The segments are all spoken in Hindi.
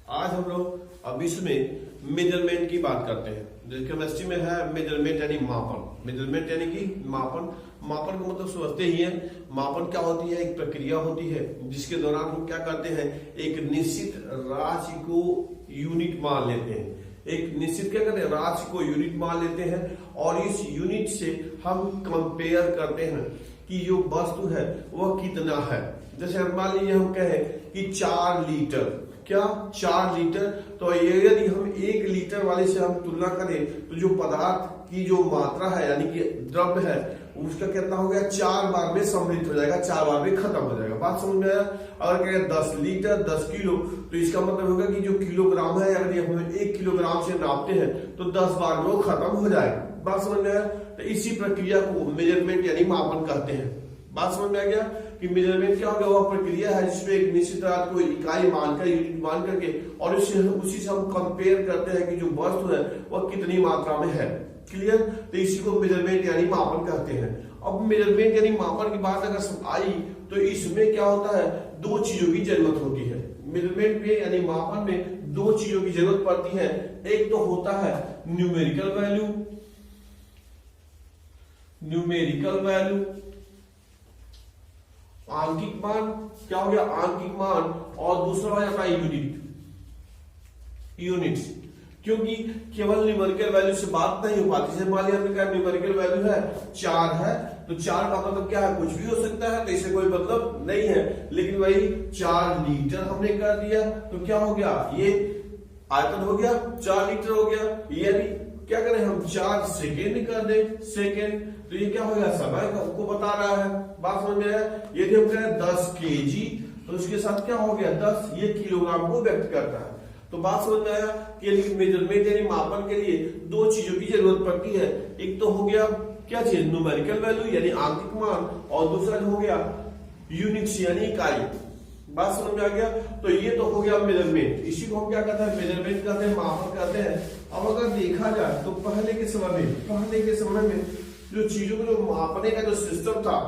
आज हम लोग अब इसमें मेजरमेंट की बात करते हैं। जो केमिस्ट्री में है मेजरमेंट यानी मापन। मेजरमेंट यानी कि मापन। मापन का मतलब समझते ही है। मापन क्या होती है? एक प्रक्रिया होती है जिसके दौरान हम क्या करते हैं, एक निश्चित राशि को यूनिट मान लेते हैं। एक निश्चित क्या करते हैं, राशि को यूनिट मान लेते हैं और इस यूनिट से हम कंपेयर करते हैं कि जो वस्तु है वह कितना है। जैसे मान लीजिए हम कहें कि 4 लीटर, क्या 4 लीटर, तो ये यदि हम 1 लीटर वाले से हम तुलना करें तो जो पदार्थ की जो मात्रा है यानी कि द्रव्य है उसका कितना हो गया, 4 बार में सम्मिलित हो जाएगा, 4 बार में खत्म हो जाएगा। बात समझ में आया? अगर कहें 10 लीटर 10 किलो तो इसका मतलब होगा कि जो किलोग्राम है यदि हम 1 किलोग्राम से नापते हैं तो 10 बार में वो खत्म हो जाएगा। बात समझ में आया? तो इसी प्रक्रिया को मेजरमेंट यानी मापन कहते हैं। बात समझ में आ गया कि मेजरमेंट क्या होगा, वह प्रक्रिया है जिसमें एक निश्चित को इकाई मानकर यूनिट मान करके और उसी से हम कंपेयर करते हैं कि जो वस्तु है वह कितनी मात्रा में है। क्लियर? तो इसी को मेजरमेंट यानी मापन कहते हैं। अब मेजरमेंट यानी मापन की बात अगर आई तो इसमें क्या होता है, 2 चीजों की जरूरत होती है। मेजरमेंट में यानी मापन में 2 चीजों की जरूरत पड़ती है। एक तो होता है न्यूमेरिकल वैल्यू, न्यूमेरिकल वैल्यू आंकिक मान, क्या हो गया आंकिक मान, और दूसरा हो जाता है यूनिट्स। क्योंकि केवल न्यूमेरिकल वैल्यू से बात नहीं हो पाती। जैसे मान लिया हमने कहा न्यूमेरिकल वैल्यू है 4 है तो 4 का मतलब क्या है, कुछ भी हो सकता है, तो इसे कोई मतलब नहीं है। लेकिन वही 4 लीटर हमने कर दिया तो क्या हो गया, ये आयतन हो गया 4 लीटर हो गया। यानी क्या करें हम 4 सेकेंड कर दें, सेकेंड, तो ये क्या हो गया, समय को बता रहा है। बात समझ में आया? यदि हम कहें 10 केजी तो उसके साथ क्या हो गया 10, ये किलोग्राम को व्यक्त करता है। तो बात समझ में आया कि मेजरमेंट यानी मापन के लिए 2 चीजों की जरूरत पड़ती है। एक तो हो गया क्या चीज, न्यूमेरिकल वैल्यू यानी आंकिक मान, और दूसरा हो गया यूनिट्स यानी इकाई। बात समझ में आ गया? तो ये तो हो गया मेजरमेंट। इसी को हम क्या कहते हैं, मेजरमेंट कहते हैं, मापन कहते हैं। अब अगर देखा जाए तो पहले के समय में जो चीजों को जो मापने का जो सिस्टम था,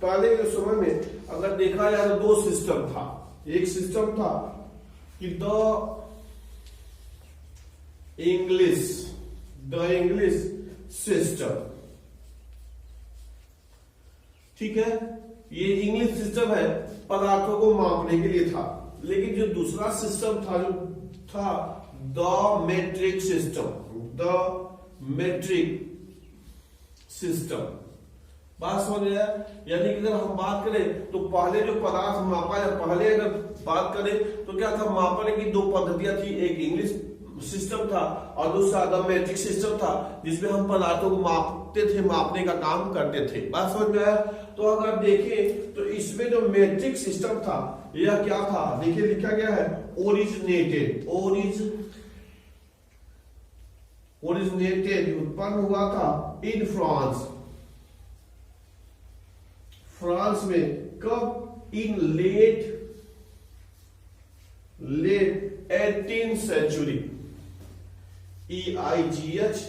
पहले के समय में अगर देखा जाए तो 2 सिस्टम था। एक सिस्टम था कि द इंग्लिश सिस्टम, ठीक है, ये इंग्लिश सिस्टम है, पदार्थों को मापने के लिए था। लेकिन जो दूसरा सिस्टम था जो था द मेट्रिक सिस्टम। बात समझ में आया? यानी कि अगर हम बात करें तो पहले जो पदार्थ मापा है, पहले अगर बात करें तो क्या था, मापने की 2 पद्धतियां थी। एक इंग्लिश सिस्टम था और दूसरा द मेट्रिक सिस्टम था जिसमें हम पदार्थों को मापते थे, मापने का काम करते थे। बात समझ में आया? तो अगर देखें तो इसमें जो मेट्रिक सिस्टम था यह क्या था, देखिए लिखा गया है ओरिजिनेटेड उत्पन्न हुआ था इन फ्रांस में। कब? In late 18th century, EIGH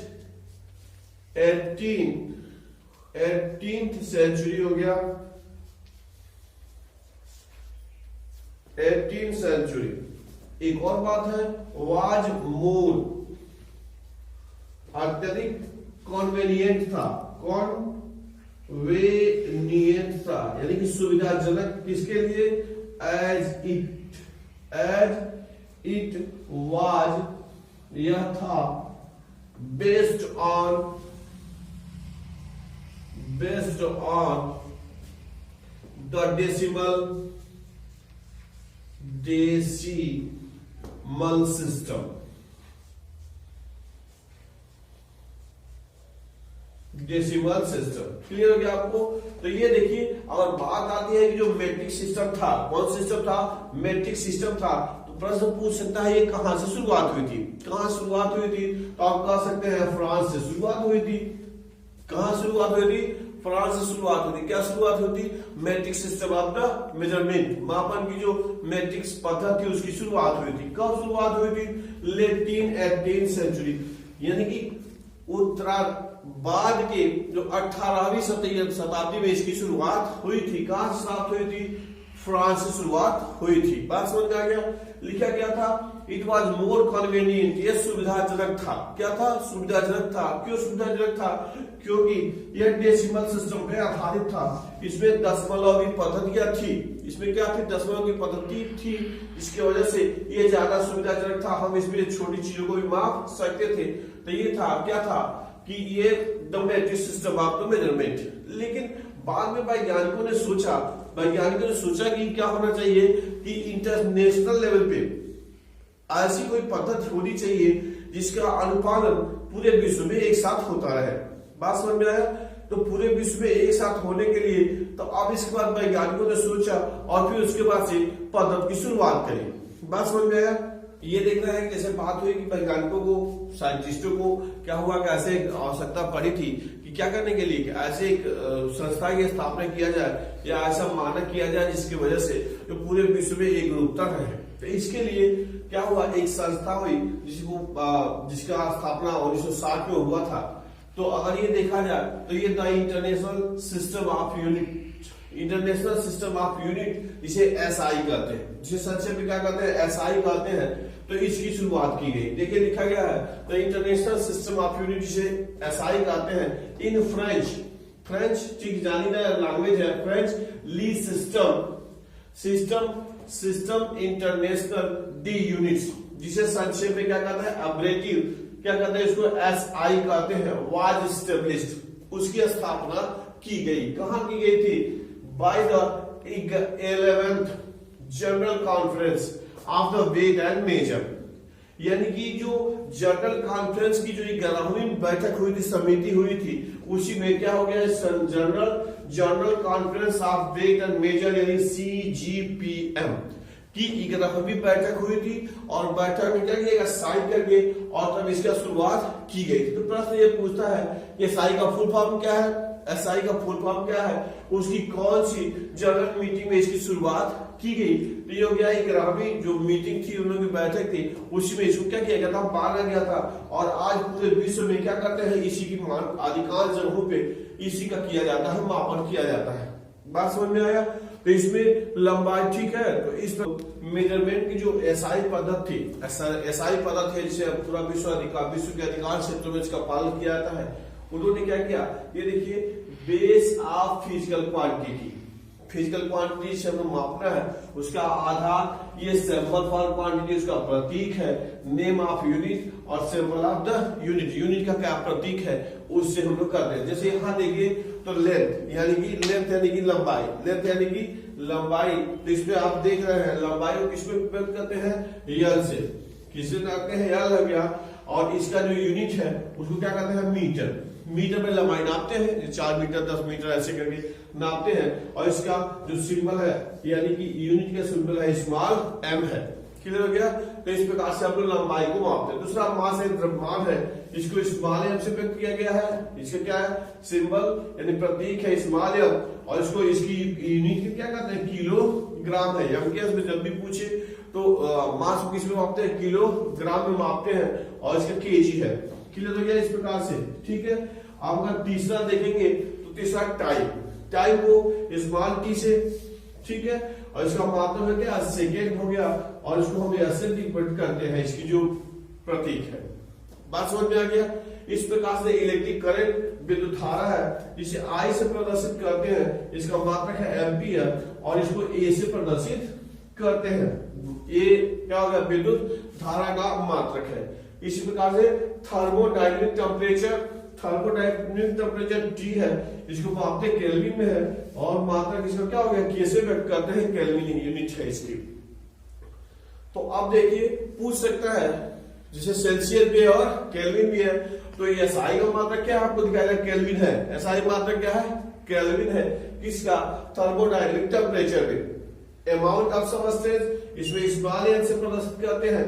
18th century हो गया, 18th सेंचुरी। एक और बात है वाज मोर, अत्यधिक कॉन्वेनियंट था, यानी कि सुविधाजनक किसके लिए, एज इट वाज, यह था based on the decimal system. Decimal system clear हो गया आपको? तो ये देखिए, अगर बात आती है कि जो मैट्रिक सिस्टम था, कौन सिस्टम था, मैट्रिक सिस्टम था, तो प्रश्न पूछ सकता है ये कहां से शुरुआत हुई थी। कहां शुरुआत हुई थी? तो आप कह सकते हैं फ्रांस से शुरुआत हुई थी। कहां शुरुआत हुई थी? फ्रांस से शुरुआत हुई थी। क्या शुरुआत हुई थी? Matric system of the measurement, मापन की जो मैट्रिक पद्धति थी उसकी शुरुआत हुई थी। कब शुरुआत हुई थी? लेट 18th सेंचुरी, यानी कि उत्तरा बाद के जो 18वीं शताब्दी में इसकी शुरुआत हुई थी। कहां से शुरुआत हुई थी? फ्रांस से शुरुआत हुई थी। बात समझ में आ गया? लिखा गया था इट वॉज मोर कन्वीनियंट, ये सुविधाजनक था। क्या था? सुविधाजनक था। क्यों सुविधाजनक था? क्योंकि यह डेसिमल सिस्टम पे आधारित था। इसमें दशमलव की पद्धतियां थी। इसमें क्या थी? दशमलव की पद्धति थी। इसकी वजह से ये ज्यादा सुविधाजनक था। हम इसमें छोटी चीजों को भी माप सकते थे। तो ये था, क्या था कि ये the matric system of the measurement. लेकिन बाद में वैज्ञानिकों ने सोचा कि क्या होना चाहिए कि इंटरनेशनल लेवल पे ऐसी कोई पद्धति होनी चाहिए जिसका अनुपालन पूरे विश्व में एक साथ होता रहे। बात समझ में आया? तो पूरे विश्व में एक साथ होने के लिए तो अब इसके बाद वैज्ञानिकों ने सोचा और फिर उसके बाद से पद्धति की शुरुआत करी। बात समझ में आया? ये देखना है कि जैसे बात हुई कि वैज्ञानिकों को, साइंटिस्टों को क्या हुआ कि ऐसे आवश्यकता पड़ी थी कि क्या करने के लिए कि ऐसे एक संस्था की स्थापना किया जाए या ऐसा मानक किया जाए जिसकी वजह से जो पूरे विश्व में एक रूपता रहे। तो इसके लिए क्या हुआ, एक संस्था हुई जिसका स्थापना 1960 में हुआ था। तो अगर ये देखा जाए तो ये the international system of unit, international system of unit, जिसे एसआई कहते हैं, जिसे संक्षेप में क्या कहते हैं? एसआई कहते हैं। तो इसकी शुरुआत की गई। देखिए लिखा गया है the international system of unit, जिसे एसआई कहते हैं। इन फ्रेंच ठीक जानीदा लैंग्वेज है फ्रेंच, ली सिस्टम इंटरनेशनल डी यूनिट्स, जिसे संक्षेप में क्या कहते हैं? अब्रेटिव क्या कहते हैं? इसको एसआई कहते हैं। वाज एस्टेब्लिश्ड, उसकी स्थापना की गई। कहां की गई थी? By the 11th general conference of the weight and measure, यानी कि जो जनरल कॉन्फ्रेंस की जो 11वीं बैठक हुई थी, समिति हुई थी, उसी में क्या हो गया? General conference of weight and measure यानी CGPM की 11वीं बैठक हुई थी। और बैठक में क्या किया? साइन करके और तब इसका शुरुआत की गई थी। तो प्रश्न ये पूछता है कि एसआई का फुल फॉर्म क्या है? एसआई का फुल फॉर्म क्या है? उसकी कौन सी जनरल मीटिंग में इसकी शुरुआत की गई? तो ये हो गया 11वीं जो मीटिंग थी, उन लोगों की बैठक थी, उसी में इसको क्या किया गया था? माना गया था। और आज पूरे विश्व में क्या करते हैं? इसी की मान अधिकांश जगहों पे इसी का किया जाता है, मापन किया जाता है। बात समझ में आया? तो इसमें लंबाई ठीक है। तो इस मेजरमेंट की जो एसआई पद्धति थी, एसआई पद्धति है जिसे पूरा विश्व के अधिकांश क्षेत्रों में इसका पालन किया जाता है। उन्होंने क्या किया? ये देखिए, base of physical quantity, physical quantity से हमें मापना है, उसका आधार ये सैंपल फॉर क्वांटिटी, उसका प्रतीक है नेम ऑफ यूनिट, और sample of the unit, unit का क्या प्रतीक है, उससे हम लोग करते हैं। जैसे यहाँ देखिए तो लेंथ यानी कि लंबाई, लेंथ यानी कि लंबाई। तो इसमें आप देख रहे हैं लंबाई को किसमें व्यक्त करते हैं? यल से। किससे करते हैं? यल हो गया। और इसका जो यूनिट है उसको क्या कहते हैं? मीटर। मीटर में लंबाई नापते हैं, 4 मीटर 10 मीटर ऐसे करके नापते हैं। और इसका जो सिंबल है यानी कि यूनिट का सिंबल है स्मॉल m है। क्लियर हो गया? तो इस प्रकार से हम लोग लंबाई को मापते हैं। दूसरा मास है, द्रव्यमान है, इसको स्मॉल m से व्यक्त किया गया है। इसका क्या है? सिंबल यानी प्रतीक है स्मॉल m, और इसको इसकी यूनिट क्या कहते हैं? किलोग्राम है। हम केस में जब भी पूछे तो मास को किस में मापते हैं? किलोग्राम में मापते हैं, और इसका केजी है। क्लियर हो गया? इस प्रकार से ठीक है। आप अगर तीसरा देखेंगे तो तीसरा टाइम को स्मॉल टी से, ठीक है, और इसका मात्रक है क्या? सेकेंड हो गया, और इसको हम ऐसे डिपेंड करते हैं, इसकी जो प्रतीक है। बात समझ में आ गया? इस प्रकार से इलेक्ट्रिक करंट विद्युत धारा है जिसे आई से प्रदर्शित करते हैं, इसका मात्रक है एम्पियर, और इसको ए से प्रदर्शित करते हैं। ये क्या होगा? विद्युत धारा का मात्रक है। इसी प्रकार से थर्मोडायनेमिक टेम्परेचर T है, इसको मापते केल्विन में है, और मात्रक इसका क्या हो गया? कैसे व्यक्त करते हैं? केल्विन यूनिट है इसकी। तो अब देखिए पूछ सकता है, जैसे सेल्सियस भी है और केल्विन भी है, तो ये एसआई का मात्रक क्या है? आपको दिखाया केल्विन है। एसआई मात्रक क्या है? केल्विन है। किसका? थर्मोडायनेमिक टेम्परेचर में। अमाउंट ऑफ सबस्टेंस इसमें स्मॉल m से प्रदर्शित करते हैं,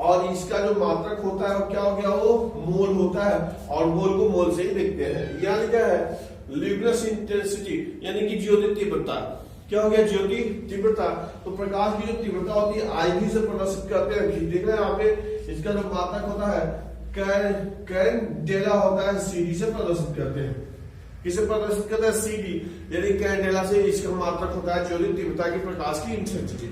और इसका जो मात्रक होता है वो क्या हो गया? वो मोल होता है, और मोल को मोल से ही देखते हैं। यानी क्या है? ल्यूमिनस इंटेंसिटी यानी कि ज्योति तीव्रता। क्या हो गया? ज्योति तीव्रता। तो प्रकाश की जो तीव्रता होती है IV से प्रदर्शित करते हैं। देख रहे हैं यहाँ पे, इसका जो मात्रक होता है कैंडेला होता है, CD से प्रदर्शित करते हैं। किसे प्रदर्शित करता है? CD, यानी कैंडेला से इसका मात्रक होता है ज्योति तीव्रता की, प्रकाश की इंटेंसिटी।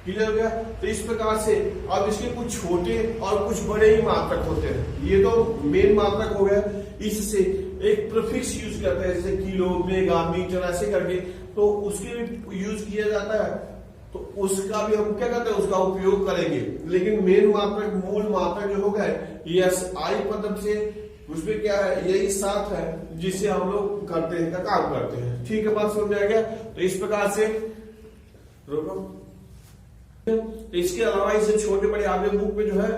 क्लियर हो गया। तो इस प्रकार से अब इसके कुछ छोटे और कुछ बड़े ही मात्रक होते हैं। ये तो मेन मात्रक हो गया, इससे एक प्रीफिक्स यूज करते हैं जैसे किलो, मेगा, मीटर ऐसे करके, तो उसके भी यूज किया जाता है। तो उसका भी हम क्या करते हैं, उसका उपयोग करेंगे। लेकिन मेन मात्रक, मूल मात्रक जो होगा ये SI पद्धति से, उसमें क्या है, यही साथ है जिसे हम लोग करते हैं, का काम करते हैं। ठीक है, बात समझ में आ गया। तो इस प्रकार से तो इसके अलावा इसे छोटे बड़े आपके बुक में जो है,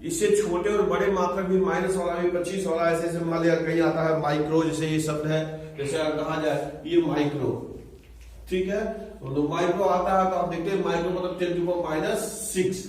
इससे छोटे और बड़े मात्रक भी माइनस वाला भी 25 वाला ऐसे मान लिया, कहीं आता है माइक्रो, जैसे ये शब्द है, जैसे कहा जाए ये माइक्रो, ठीक है। तो माइक्रो आता है तो आप देखते हैं माइक्रो मतलब 10⁻⁻6,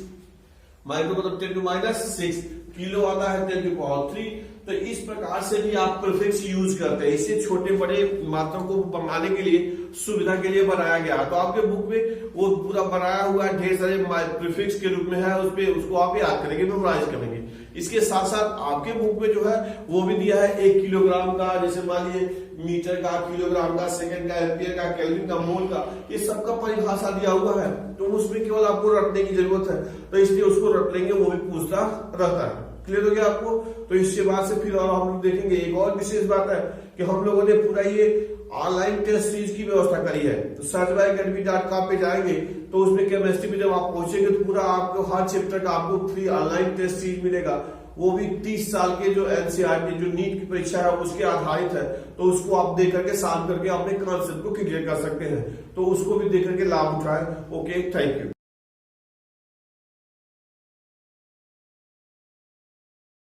माइक्रो मतलब 10⁻⁻6, किलो आता है 10⁻3। तो इस प्रकार से भी आप प्रीफिक्स यूज करते हैं। इसे छोटे बड़े मात्रा को बनाने के लिए, सुविधा के लिए बनाया गया। तो आपके बुक में वो पूरा बनाया हुआ है, ढेर सारे प्रीफिक्स के रूप में है, उस पे उसको आप याद करेंगे, मेमोराइज करेंगे। इसके साथ साथ आपके बुक में जो है वो भी दिया है 1 किलोग्राम का, जैसे मान लीजिए मीटर का, किलोग्राम का, सेकंड का, एम्पियर का, केल्विन का, मोल का, ये सबका परिभाषा दिया हुआ है। तो उसमें केवल आपको रटने की जरूरत है, तो इसलिए उसको रट लेंगे, वो भी पूछता रहता है। क्लियर हो गया आपको। तो इसके बाद से फिर और हम लोग देखेंगे एक और विशेष बात है कि हम लोगों ने पूरा ये ऑनलाइन टेस्ट सीरीज की व्यवस्था करी है। तो searchbyacademy.com पे जाएंगे तो उसमें केमिस्ट्री में जब आप पहुंचेंगे तो पूरा आपको हर चैप्टर का आपको फ्री ऑनलाइन टेस्ट सीरीज मिलेगा। वो भी 30 साल के जो NCERT जो नीट की परीक्षा है उसके आधारित है। तो उसको आप देख करके सॉल्व करके अपने कॉन्सेप्ट को क्लियर कर सकते हैं। तो उसको भी देख करके लाभ उठाएं। Okay, thank you.